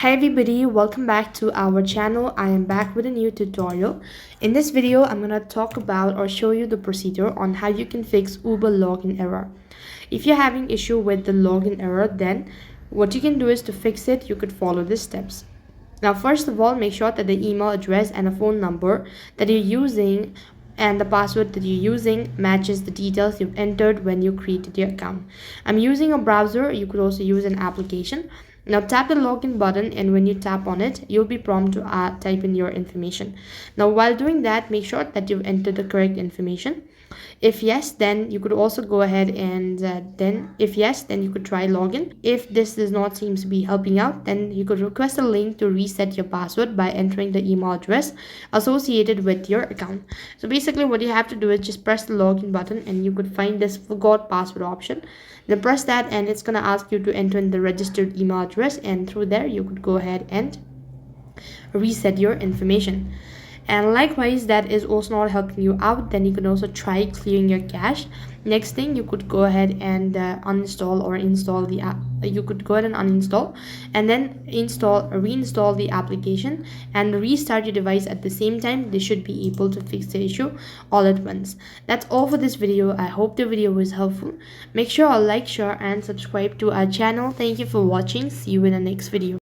Hi everybody, welcome back to our channel. I am back with a new tutorial. In this video, I'm going to talk about or show you the procedure on how you can fix Uber login error. If you're having issue with the login error, then what you can do is to fix it, you could follow these steps. Now, first of all, make sure that the email address and a phone number that you're using and the password that you're using matches the details you've entered when you created your account. I'm using a browser. You could also use an application. Now tap the login button, and when you tap on it, you'll be prompted to type in your information. Now while doing that, make sure that you've entered the correct information. If yes, then you could also go ahead and then you could try login. If this does not seem to be helping out, then you could request a link to reset your password by entering the email address associated with your account. So basically what you have to do is just press the login button, and you could find this forgot password option. Then press that, and it's going to ask you to enter in the registered email address, and through there you could go ahead and reset your information. And likewise, that is also not helping you out, then you can also try clearing your cache. Next thing, you could go ahead and uninstall or install the app. You could go ahead and uninstall and then reinstall the application and restart your device at the same time. They should be able to fix the issue all at once. That's all for this video. I hope the video was helpful. Make sure to like, share and subscribe to our channel. Thank you for watching. See you in the next video.